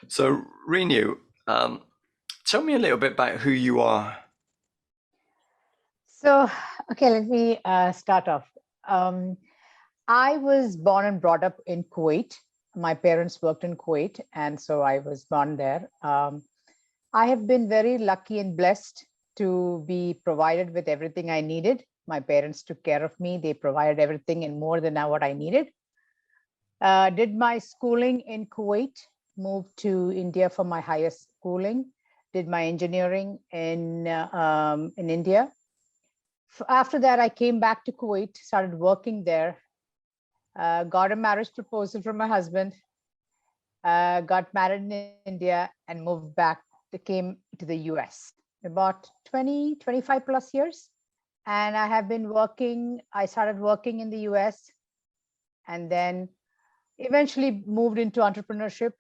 So, Reenu, tell me a little bit about who you are. So, okay, let me start off. Um, I was born and brought up in Kuwait. My parents worked in Kuwait, and so I was born there. I have been very lucky and blessed to be provided with everything I needed. My parents took care of me. They provided everything and more than what I needed. Did my schooling in Kuwait, moved to India for my highest schooling, did my engineering in India. After that, I came back to Kuwait, started working there, got a marriage proposal from my husband, got married in India, and moved back. Came to the US about 20, 25 plus years. And I have been working, I started working in the US and then eventually moved into entrepreneurship.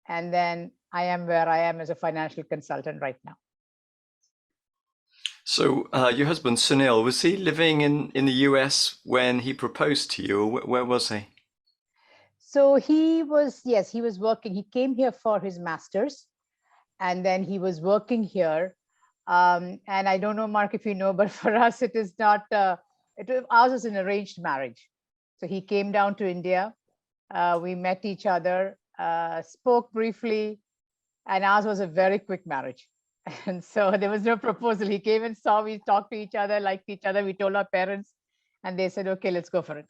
And then I am where I am as a financial consultant right now. So, your husband Sunil, was he living in the US when he proposed to you, or where was he? So he was, yes, he was working. He came here for his master's and then he was working here. And I don't know, Mark, if you know, but for us, it is not, ours was an arranged marriage. So he came down to India. We met each other, spoke briefly, and ours was a very quick marriage. And so there was no proposal. He came and saw, we talked to each other, liked each other. We told our parents, and they said, okay, let's go for it.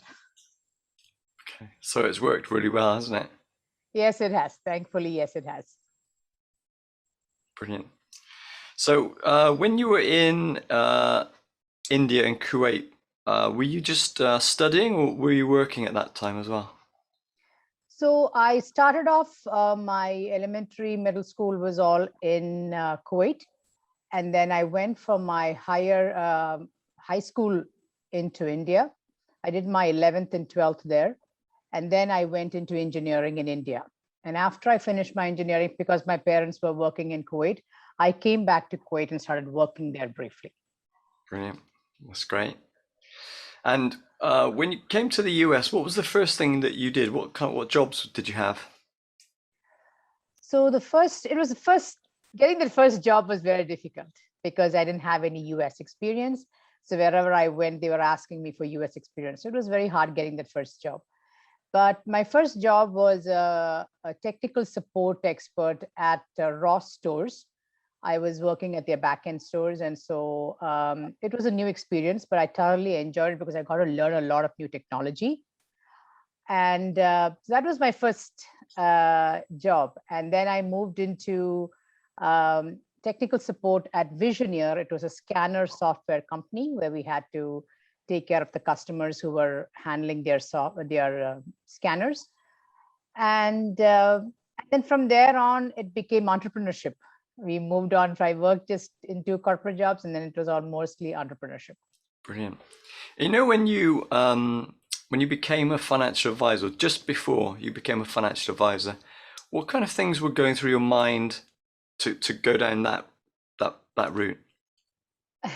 Okay. So it's worked really well, hasn't it? Yes, it has. Thankfully, yes, it has. Brilliant. So, when you were in India and Kuwait, were you just studying, or were you working at that time as well? So I started off, my elementary, middle school was all in Kuwait. And then I went for my high school into India. I did my 11th and 12th there. And then I went into engineering in India. And after I finished my engineering, because my parents were working in Kuwait, I came back to Kuwait and started working there briefly. Brilliant. That's great. And when you came to the US, what was the first thing that you did? What jobs did you have? So getting the first job was very difficult because I didn't have any US experience. So wherever I went, they were asking me for US experience. So it was very hard getting that first job. But my first job was a technical support expert at Ross stores. I was working at their backend stores. And so it was a new experience, but I thoroughly enjoyed it because I got to learn a lot of new technology. And so that was my first job. And then I moved into technical support at Visioneer. It was a scanner software company where we had to take care of the customers who were handling their scanners. And then from there on, it became entrepreneurship. We moved on. I worked just into corporate jobs, and then it was all mostly entrepreneurship. Brilliant. You know, when you became a financial advisor, just before you became a financial advisor, what kind of things were going through your mind to go down that route?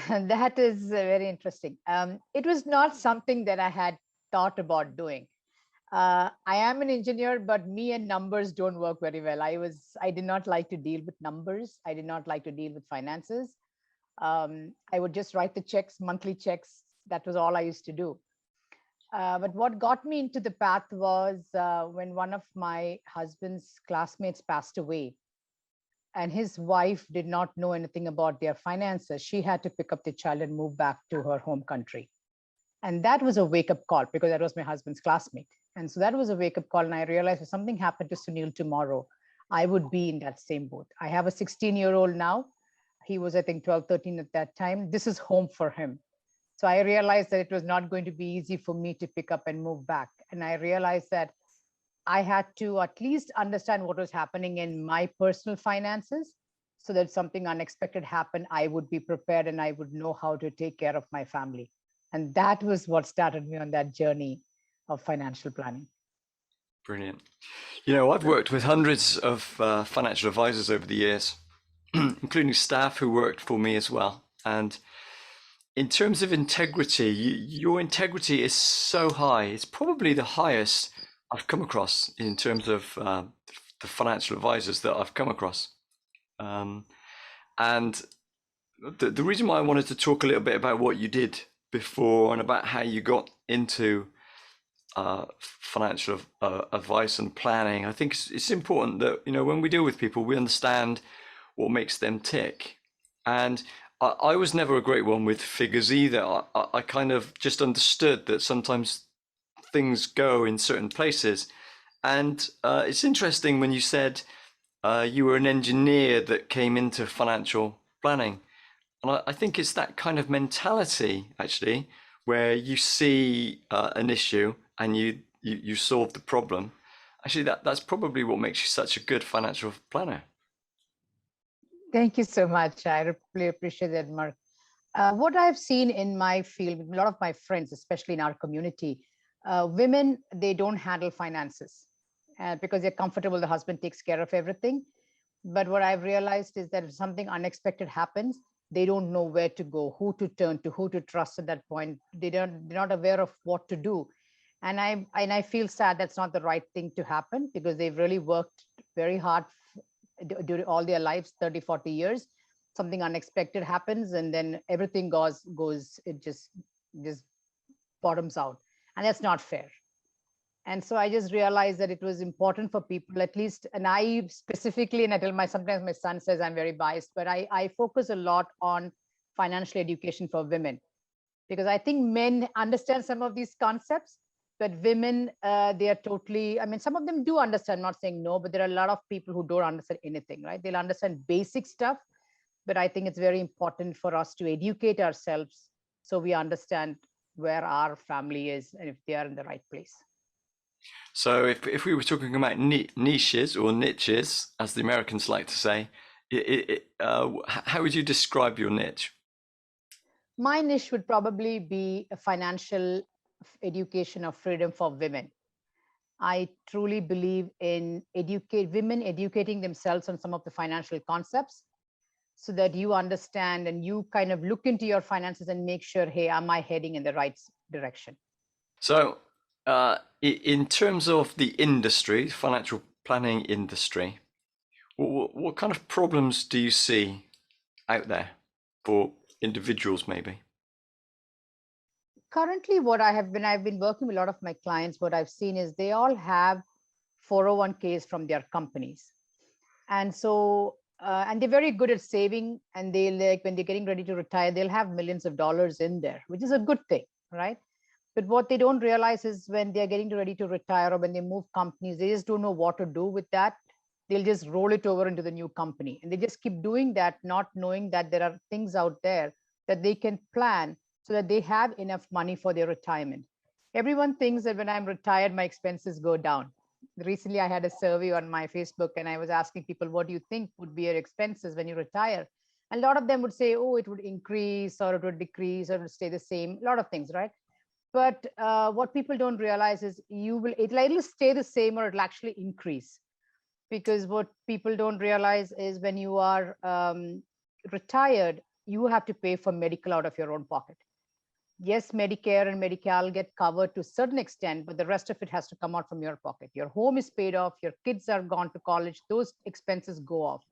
That is very interesting. It was not something that I had thought about doing. I am an engineer, but me and numbers don't work very well. I did not like to deal with numbers. I did not like to deal with finances. I would just write the checks, monthly checks. That was all I used to do. But what got me into the path was when one of my husband's classmates passed away and his wife did not know anything about their finances. She had to pick up the child and move back to her home country. And that was a wake-up call because that was my husband's classmate. And so that was a wake-up call. And I realized if something happened to Sunil tomorrow, I would be in that same boat. I have a 16-year-old now. He was, I think, 12, 13 at that time. This is home for him. So I realized that it was not going to be easy for me to pick up and move back. And I realized that I had to at least understand what was happening in my personal finances so that something unexpected happened, I would be prepared and I would know how to take care of my family. And that was what started me on that journey of financial planning. Brilliant. You know, I've worked with hundreds of financial advisors over the years, including staff who worked for me as well. And in terms of integrity, your integrity is so high. It's probably the highest I've come across in terms of the financial advisors that I've come across. And the reason why I wanted to talk a little bit about what you did before and about how you got into financial advice and planning, I think it's important that, you know, when we deal with people, we understand what makes them tick. And I was never a great one with figures either. I kind of just understood that sometimes things go in certain places. And it's interesting when you said you were an engineer that came into financial planning. And I think it's that kind of mentality, actually, where you see an issue and you solve the problem. Actually, that's probably what makes you such a good financial planner. Thank you so much. I really appreciate that, Mark. What I've seen in my field, with a lot of my friends, especially in our community, women, they don't handle finances because they're comfortable. The husband takes care of everything. But what I've realized is that if something unexpected happens, they don't know where to go, who to turn to, who to trust at that point. They're not aware of what to do. And I feel sad that's not the right thing to happen, because they've really worked very hard during all their lives, 30, 40 years. Something unexpected happens and then everything it just bottoms out. And that's not fair. And so I just realized that it was important for people, at least, and I specifically, and I tell sometimes my son says I'm very biased, but I focus a lot on financial education for women, because I think men understand some of these concepts, but women, they are totally, I mean, some of them do understand, not saying no, but there are a lot of people who don't understand anything, right? They'll understand basic stuff, but I think it's very important for us to educate ourselves so we understand where our family is and if they are in the right place. So if we were talking about niches or niches, as the Americans like to say, how would you describe your niche? My niche would probably be a financial education of freedom for women. I truly believe in women educating themselves on some of the financial concepts so that you understand and you kind of look into your finances and make sure, hey, am I heading in the right direction? So in terms of the industry, financial planning industry, what kind of problems do you see out there for individuals maybe? Currently, I've been working with a lot of my clients, what I've seen is they all have 401ks from their companies. And so, and they're very good at saving, and they, like, when they're getting ready to retire, they'll have millions of dollars in there, which is a good thing, right? But what they don't realize is when they're getting ready to retire or when they move companies, they just don't know what to do with that. They'll just roll it over into the new company. And they just keep doing that, not knowing that there are things out there that they can plan so that they have enough money for their retirement. Everyone thinks that when I'm retired, my expenses go down. Recently, I had a survey on my Facebook and I was asking people, what do you think would be your expenses when you retire? And a lot of them would say, oh, it would increase or it would decrease or it would stay the same, a lot of things, right? But what people don't realize is it'll either stay the same or it'll actually increase. Because what people don't realize is when you are retired, you have to pay for medical out of your own pocket. Yes, Medicare and Medi-Cal get covered to a certain extent, but the rest of it has to come out from your pocket. Your home is paid off, your kids are gone to college, those expenses go off,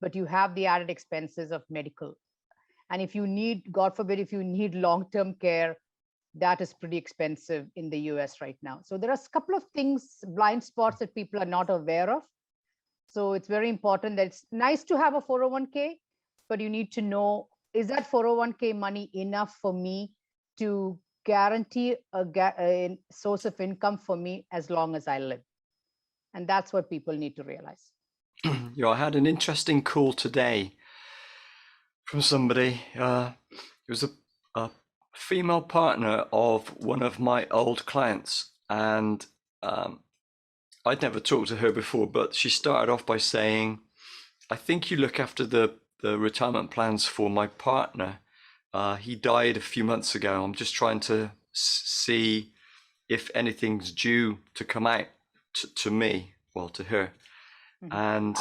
but you have the added expenses of medical. And if you need, God forbid, if you need long-term care, that is pretty expensive in the US right now. So there are a couple of things, blind spots that people are not aware of. So it's very important that it's nice to have a 401k, but you need to know, is that 401k money enough for me to guarantee a source of income for me as long as I live? And that's what people need to realize. You know, I had an interesting call today from somebody. It was a female partner of one of my old clients, and I'd never talked to her before, but she started off by saying, I think you look after the retirement plans for my partner. He died a few months ago. I'm just trying to see if anything's due to come out to me, well, to her. Mm-hmm. And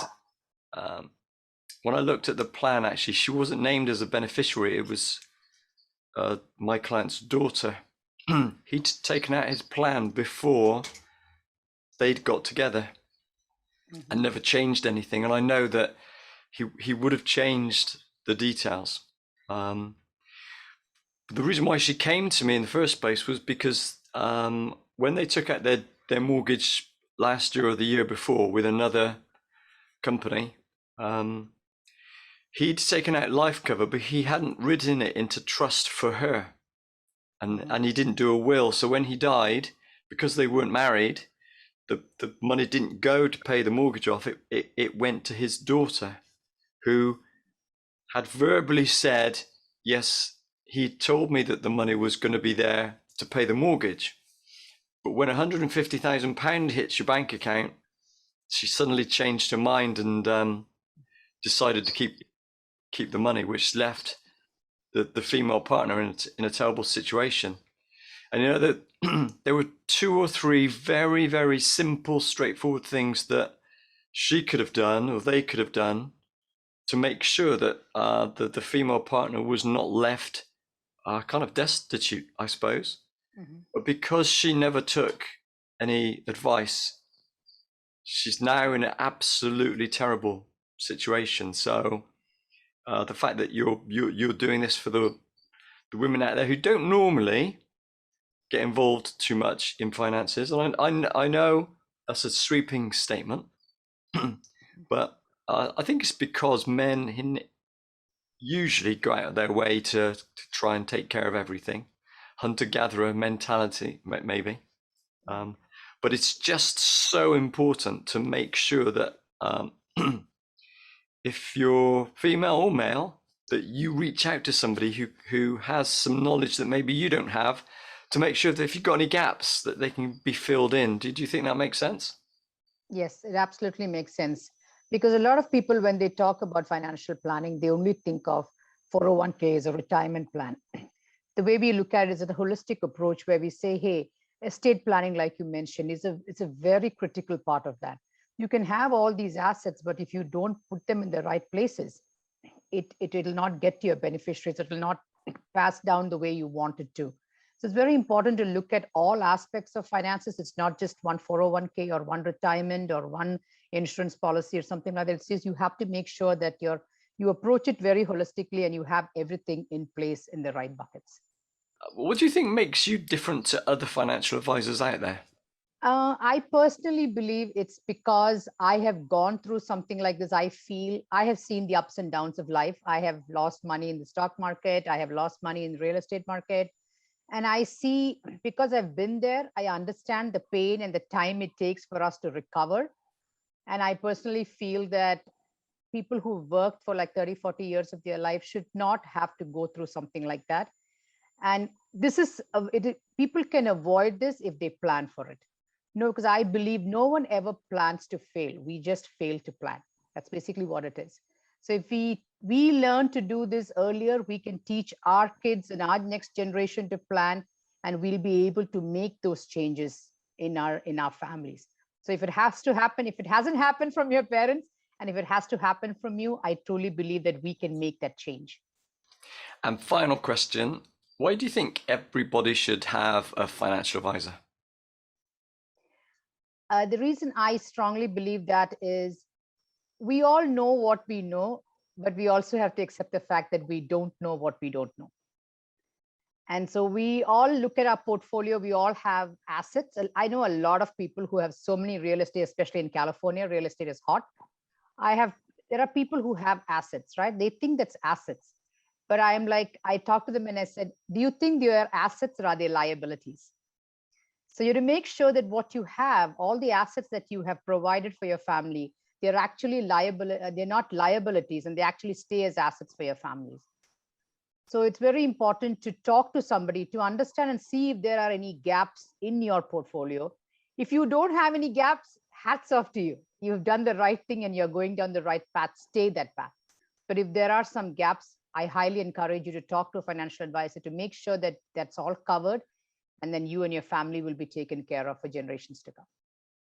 when I looked at the plan, actually, she wasn't named as a beneficiary. It was my client's daughter. He'd taken out his plan before they'd got together. and never changed anything. And I know that he would have changed the details. The reason why she came to me in the first place was because when they took out their mortgage last year or the year before with another company, he'd taken out life cover, but he hadn't written it into trust for her, and he didn't do a will. So when he died, because they weren't married, the money didn't go to pay the mortgage off. It went to his daughter, who had verbally said, yes, he told me that the money was going to be there to pay the mortgage. But when £150,000 hits your bank account, she suddenly changed her mind and decided to keep the money, which left the female partner in a terrible situation. And you know that there were 2 or 3 very, very simple, straightforward things that she could have done, or they could have done, to make sure that the female partner was not left kind of destitute, I suppose. But because she never took any advice, she's now in an absolutely terrible situation. So the fact that you're doing this for the women out there who don't normally get involved too much in finances, and I know that's a sweeping statement, but I think it's because men usually go out of their way to try and take care of everything, hunter-gatherer mentality maybe, but it's just so important to make sure that if you're female or male, that you reach out to somebody who has some knowledge that maybe you don't have, to make sure that if you've got any gaps, that they can be filled in. Do you think that makes sense? Yes, it absolutely makes sense. Because a lot of people, when they talk about financial planning, they only think of 401ks or retirement plan. The way we look at it is a holistic approach where we say, hey, estate planning, like you mentioned, it's a very critical part of that. You can have all these assets, but if you don't put them in the right places, it will not get to your beneficiaries. It will not pass down the way you want it to. So it's very important to look at all aspects of finances. It's not just one 401k or one retirement or one insurance policy or something like that. It's just you have to make sure that you approach it very holistically and you have everything in place in the right buckets. What do you think makes you different to other financial advisors out there? I personally believe it's because I have gone through something like this. I feel I have seen the ups and downs of life. I have lost money in the stock market. I have lost money in the real estate market. And I see, because I've been there, I understand the pain and the time it takes for us to recover. And I personally feel that people who worked for like 30, 40 years of their life should not have to go through something like that. And this is, people can avoid this if they plan for it. No, because I believe no one ever plans to fail. We just fail to plan. That's basically what it is. So if we learn to do this earlier, we can teach our kids and our next generation to plan, and we'll be able to make those changes in our families. So if it has to happen, if it hasn't happened from your parents, and if it has to happen from you, I truly believe that we can make that change. And final question, why do you think everybody should have a financial advisor? The reason I strongly believe that is we all know what we know, but we also have to accept the fact that we don't know what we don't know. And so we all look at our portfolio, we all have assets. I know a lot of people who have so many real estate, especially in California, real estate is hot. There are people who have assets, right? They think that's assets. But I talked to them and I said, do you think they are assets or are they liabilities? So you have to make sure that what you have, all the assets that you have provided for your family, they're actually they're not liabilities, and they actually stay as assets for your families. So it's very important to talk to somebody to understand and see if there are any gaps in your portfolio. If you don't have any gaps, hats off to you. You've done the right thing and you're going down the right path, stay that path. But if there are some gaps, I highly encourage you to talk to a financial advisor to make sure that that's all covered, and then you and your family will be taken care of for generations to come.